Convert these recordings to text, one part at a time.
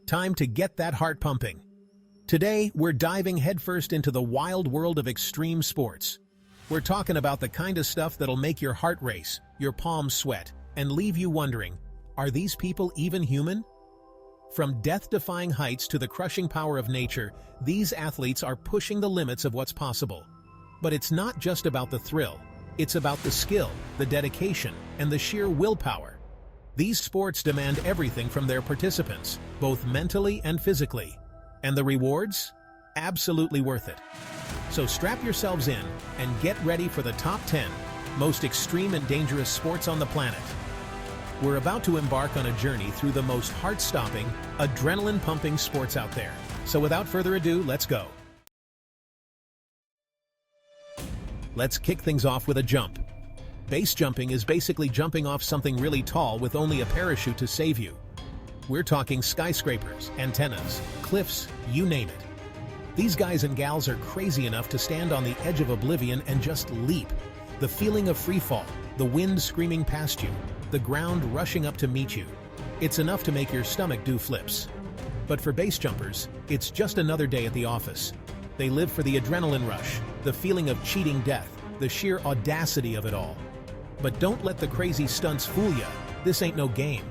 Time to get that heart pumping. Today, we're diving headfirst into the wild world of extreme sports. We're talking about the kind of stuff that'll make your heart race, your palms sweat, and leave you wondering, are these people even human? From death-defying heights to the crushing power of nature, these athletes are pushing the limits of what's possible. But it's not just about the thrill. It's about the skill, the dedication, and the sheer willpower. These sports demand everything from their participants, both mentally and physically. And the rewards? Absolutely worth it. So strap yourselves in and get ready for the top 10 most extreme and dangerous sports on the planet. We're about to embark on a journey through the most heart-stopping, adrenaline-pumping sports out there. So without further ado, let's go. Let's kick things off with a jump. Base jumping is basically jumping off something really tall with only a parachute to save you. We're talking skyscrapers, antennas, cliffs, you name it. These guys and gals are crazy enough to stand on the edge of oblivion and just leap. The feeling of freefall, the wind screaming past you, the ground rushing up to meet you. It's enough to make your stomach do flips. But for base jumpers, it's just another day at the office. They live for the adrenaline rush, the feeling of cheating death, the sheer audacity of it all. But don't let the crazy stunts fool ya. This ain't no game.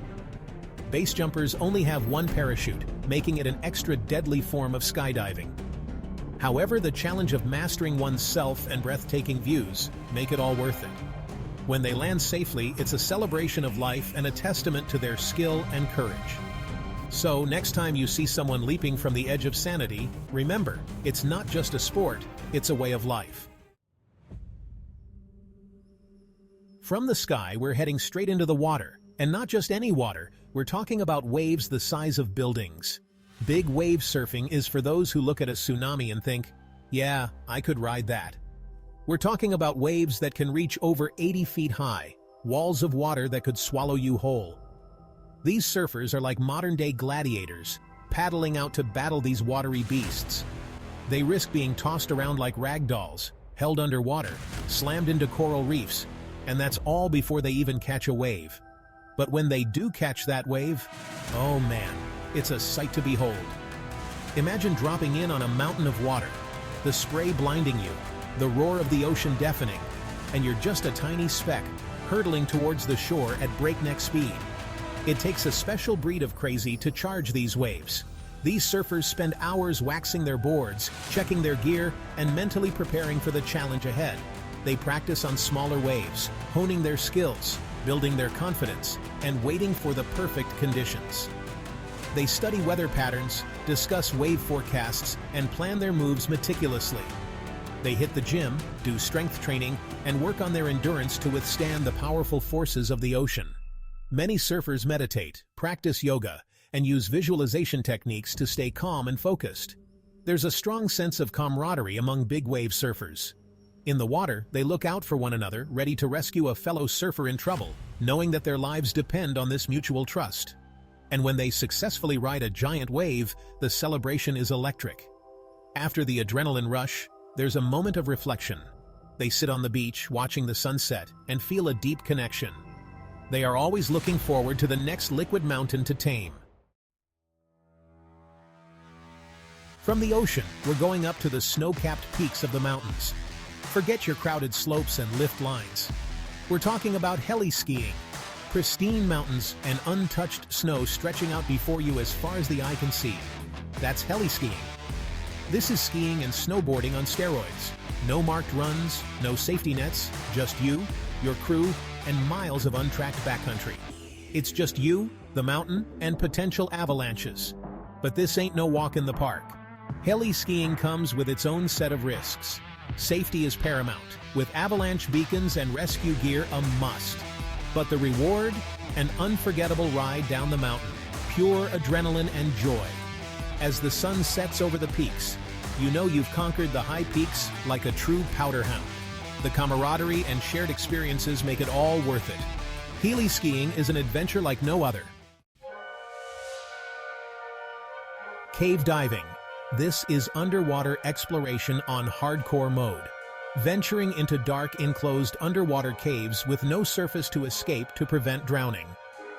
Base jumpers only have one parachute, making it an extra deadly form of skydiving. However, the challenge of mastering oneself and breathtaking views make it all worth it. When they land safely, it's a celebration of life and a testament to their skill and courage. So, next time you see someone leaping from the edge of sanity, remember, it's not just a sport, it's a way of life. From the sky, we're heading straight into the water. And not just any water, we're talking about waves the size of buildings. Big wave surfing is for those who look at a tsunami and think, yeah, I could ride that. We're talking about waves that can reach over 80 feet high, walls of water that could swallow you whole. These surfers are like modern-day gladiators, paddling out to battle these watery beasts. They risk being tossed around like rag dolls, held underwater, slammed into coral reefs, and that's all before they even catch a wave. But when they do catch that wave, oh man, it's a sight to behold. Imagine dropping in on a mountain of water, the spray blinding you, the roar of the ocean deafening, and you're just a tiny speck, hurtling towards the shore at breakneck speed. It takes a special breed of crazy to charge these waves. These surfers spend hours waxing their boards, checking their gear, and mentally preparing for the challenge ahead. They practice on smaller waves, honing their skills, building their confidence, and waiting for the perfect conditions. They study weather patterns, discuss wave forecasts, and plan their moves meticulously. They hit the gym, do strength training, and work on their endurance to withstand the powerful forces of the ocean. Many surfers meditate, practice yoga, and use visualization techniques to stay calm and focused. There's a strong sense of camaraderie among big wave surfers. In the water, they look out for one another, ready to rescue a fellow surfer in trouble, knowing that their lives depend on this mutual trust. And when they successfully ride a giant wave, the celebration is electric. After the adrenaline rush, there's a moment of reflection. They sit on the beach, watching the sunset, and feel a deep connection. They are always looking forward to the next liquid mountain to tame. From the ocean, we're going up to the snow-capped peaks of the mountains. Forget your crowded slopes and lift lines. We're talking about heli-skiing. Pristine mountains and untouched snow stretching out before you as far as the eye can see. That's heli-skiing. This is skiing and snowboarding on steroids. No marked runs, no safety nets, just you, your crew, and miles of untracked backcountry. It's just you, the mountain, and potential avalanches. But this ain't no walk in the park. Heli-skiing comes with its own set of risks. Safety is paramount, with avalanche beacons and rescue gear a must. But the reward? An unforgettable ride down the mountain, pure adrenaline and joy. As the sun sets over the peaks, you know you've conquered the high peaks like a true powder hound. The camaraderie and shared experiences make it all worth it. Heli-skiing is an adventure like no other. Cave diving. This is underwater exploration on hardcore mode. Venturing into dark, enclosed underwater caves with no surface to escape to prevent drowning.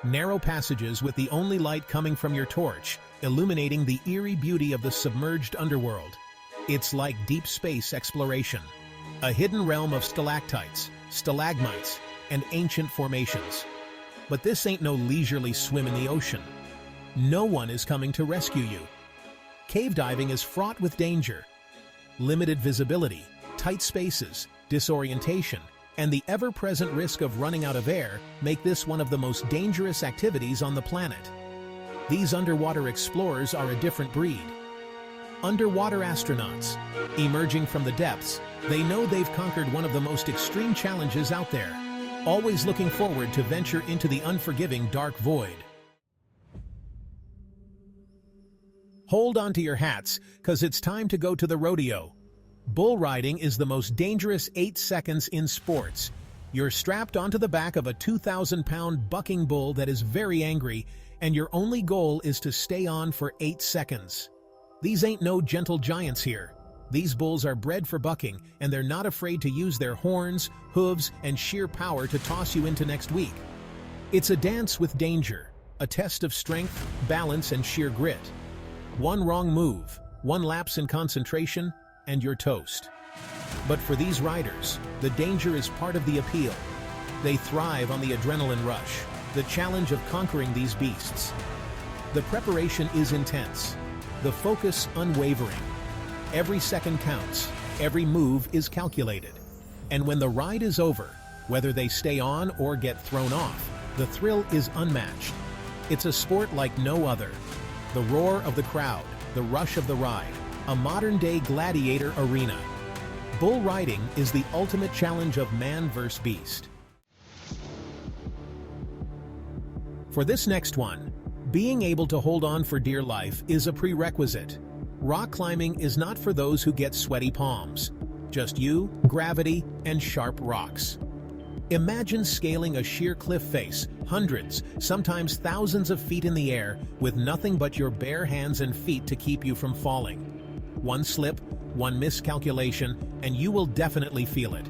narrow passages with the only light coming from your torch, illuminating the eerie beauty of the submerged underworld. It's like deep space exploration, a hidden realm of stalactites, stalagmites, and ancient formations. But this ain't no leisurely swim in the ocean. No one is coming to rescue you. Cave diving is fraught with danger. Limited visibility, tight spaces, disorientation, and the ever-present risk of running out of air make this one of the most dangerous activities on the planet. These underwater explorers are a different breed. Underwater astronauts. Emerging from the depths, they know they've conquered one of the most extreme challenges out there, always looking forward to venture into the unforgiving dark void. Hold on to your hats, 'cause it's time to go to the rodeo. Bull riding is the most dangerous 8 seconds in sports. You're strapped onto the back of a 2,000-pound bucking bull that is very angry, and your only goal is to stay on for 8 seconds. These ain't no gentle giants here. These bulls are bred for bucking, and they're not afraid to use their horns, hooves, and sheer power to toss you into next week. It's a dance with danger, a test of strength, balance, and sheer grit. One wrong move, one lapse in concentration, and you're toast. But for these riders, the danger is part of the appeal. They thrive on the adrenaline rush, the challenge of conquering these beasts. The preparation is intense, the focus unwavering. Every second counts, every move is calculated. And when the ride is over, whether they stay on or get thrown off, the thrill is unmatched. It's a sport like no other. The roar of the crowd, the rush of the ride, a modern-day gladiator arena. Bull riding is the ultimate challenge of man versus beast. For this next one, being able to hold on for dear life is a prerequisite. Rock climbing is not for those who get sweaty palms. Just you, gravity, and sharp rocks. Imagine scaling a sheer cliff face, hundreds, sometimes thousands of feet in the air, with nothing but your bare hands and feet to keep you from falling. One slip, one miscalculation, and you will definitely feel it.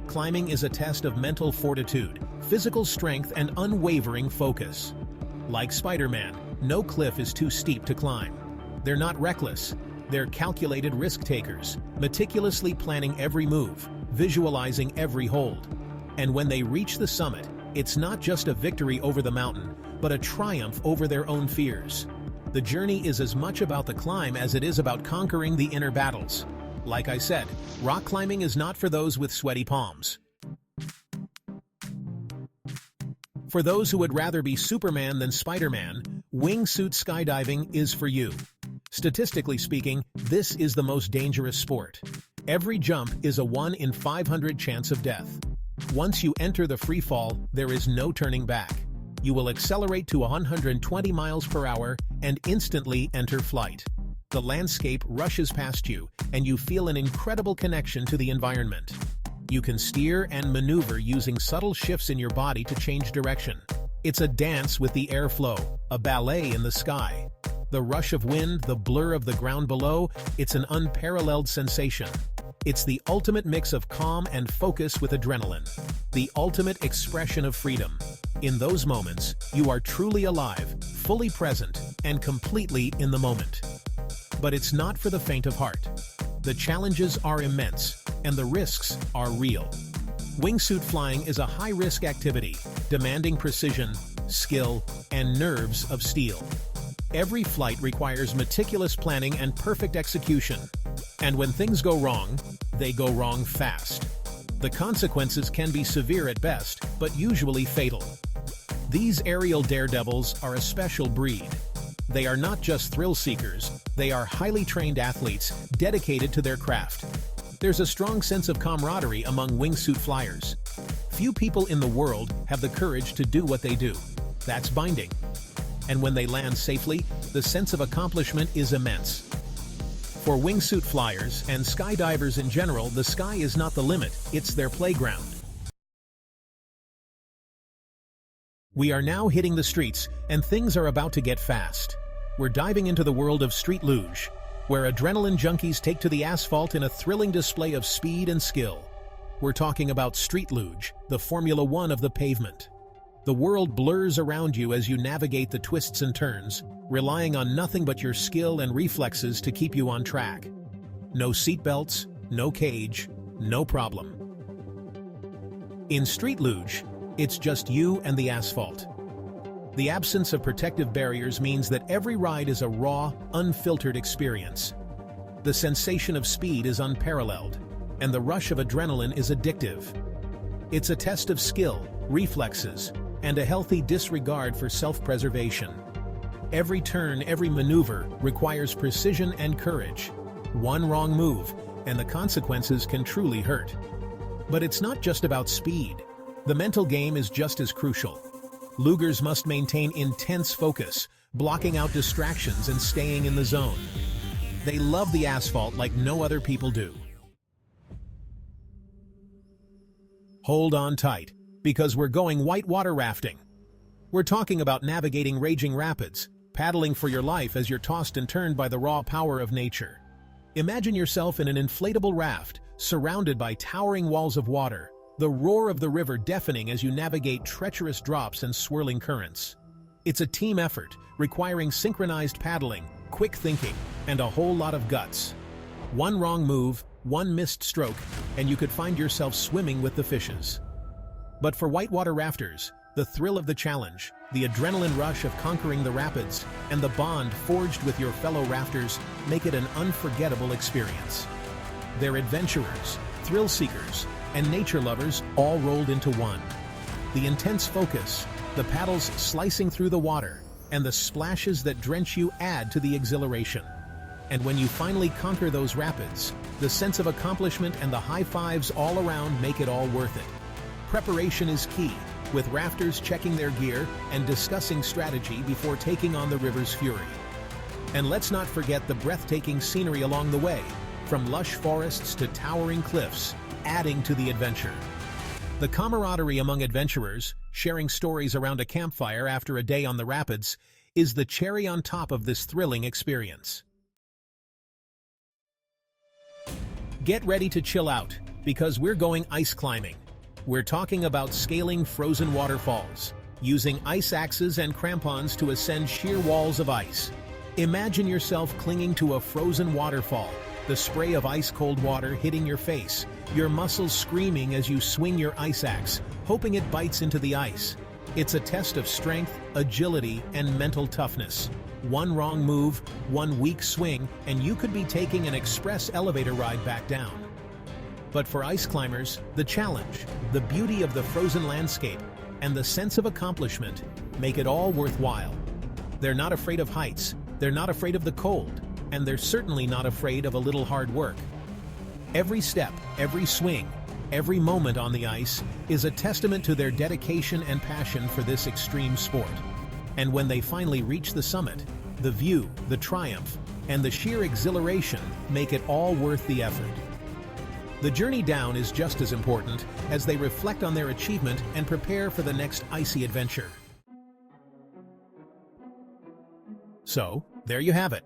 Climbing is a test of mental fortitude, physical strength, and unwavering focus. Like Spider-Man, no cliff is too steep to climb. They're not reckless. They're calculated risk-takers, meticulously planning every move, visualizing every hold. And when they reach the summit, it's not just a victory over the mountain, but a triumph over their own fears. The journey is as much about the climb as it is about conquering the inner battles. Like I said, rock climbing is not for those with sweaty palms. For those who would rather be Superman than Spider-Man, wingsuit skydiving is for you. Statistically speaking, this is the most dangerous sport. Every jump is a 1 in 500 chance of death. Once you enter the freefall, there is no turning back. You will accelerate to 120 miles per hour and instantly enter flight. The landscape rushes past you, and you feel an incredible connection to the environment. You can steer and maneuver using subtle shifts in your body to change direction. It's a dance with the airflow, a ballet in the sky. The rush of wind, the blur of the ground below, it's an unparalleled sensation. It's the ultimate mix of calm and focus with adrenaline. The ultimate expression of freedom. In those moments, you are truly alive, fully present, and completely in the moment. But it's not for the faint of heart. The challenges are immense, and the risks are real. Wingsuit flying is a high-risk activity, demanding precision, skill, and nerves of steel. Every flight requires meticulous planning and perfect execution. And when things go wrong, they go wrong fast. The consequences can be severe at best, but usually fatal. These aerial daredevils are a special breed. They are not just thrill seekers, they are highly trained athletes dedicated to their craft. There's a strong sense of camaraderie among wingsuit flyers. Few people in the world have the courage to do what they do. That's binding. And when they land safely, the sense of accomplishment is immense. For wingsuit flyers and skydivers in general, the sky is not the limit, it's their playground. We are now hitting the streets, and things are about to get fast. We're diving into the world of street luge, where adrenaline junkies take to the asphalt in a thrilling display of speed and skill. We're talking about street luge, the Formula One of the pavement. The world blurs around you as you navigate the twists and turns, relying on nothing but your skill and reflexes to keep you on track. No seatbelts, no cage, no problem. In street luge, it's just you and the asphalt. The absence of protective barriers means that every ride is a raw, unfiltered experience. The sensation of speed is unparalleled, and the rush of adrenaline is addictive. It's a test of skill, reflexes, and a healthy disregard for self-preservation. Every turn, every maneuver requires precision and courage. One wrong move, and the consequences can truly hurt. But it's not just about speed. The mental game is just as crucial. Lugers must maintain intense focus, blocking out distractions and staying in the zone. They love the asphalt like no other people do. Hold on tight, because we're going whitewater rafting. We're talking about navigating raging rapids, paddling for your life as you're tossed and turned by the raw power of nature. Imagine yourself in an inflatable raft, surrounded by towering walls of water, the roar of the river deafening as you navigate treacherous drops and swirling currents. It's a team effort, requiring synchronized paddling, quick thinking, and a whole lot of guts. One wrong move, one missed stroke, and you could find yourself swimming with the fishes. But for whitewater rafters, the thrill of the challenge, the adrenaline rush of conquering the rapids, and the bond forged with your fellow rafters make it an unforgettable experience. They're adventurers, thrill seekers, and nature lovers all rolled into one. The intense focus, the paddles slicing through the water, and the splashes that drench you add to the exhilaration. And when you finally conquer those rapids, the sense of accomplishment and the high fives all around make it all worth it. Preparation is key, with rafters checking their gear and discussing strategy before taking on the river's fury. And let's not forget the breathtaking scenery along the way, from lush forests to towering cliffs, adding to the adventure. The camaraderie among adventurers, sharing stories around a campfire after a day on the rapids, is the cherry on top of this thrilling experience. Get ready to chill out, because we're going ice climbing. We're talking about scaling frozen waterfalls, using ice axes and crampons to ascend sheer walls of ice. Imagine yourself clinging to a frozen waterfall, the spray of ice-cold water hitting your face, your muscles screaming as you swing your ice axe, hoping it bites into the ice. It's a test of strength, agility, and mental toughness. One wrong move, one weak swing, and you could be taking an express elevator ride back down. But for ice climbers, the challenge, the beauty of the frozen landscape, and the sense of accomplishment make it all worthwhile. They're not afraid of heights, they're not afraid of the cold, and they're certainly not afraid of a little hard work. Every step, every swing, every moment on the ice is a testament to their dedication and passion for this extreme sport. And when they finally reach the summit, the view, the triumph, and the sheer exhilaration make it all worth the effort. The journey down is just as important as they reflect on their achievement and prepare for the next icy adventure. So, there you have it.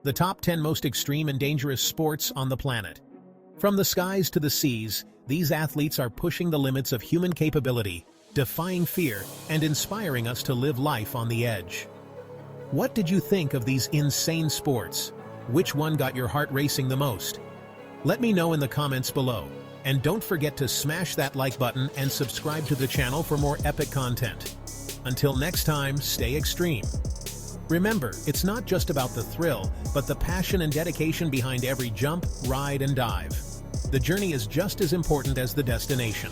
The top 10 most extreme and dangerous sports on the planet. From the skies to the seas, these athletes are pushing the limits of human capability, defying fear, and inspiring us to live life on the edge. What did you think of these insane sports? Which one got your heart racing the most? Let me know in the comments below. And don't forget to smash that like button and subscribe to the channel for more epic content. Until next time, stay extreme. Remember, it's not just about the thrill, but the passion and dedication behind every jump, ride, and dive. The journey is just as important as the destination.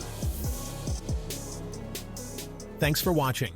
Thanks for watching.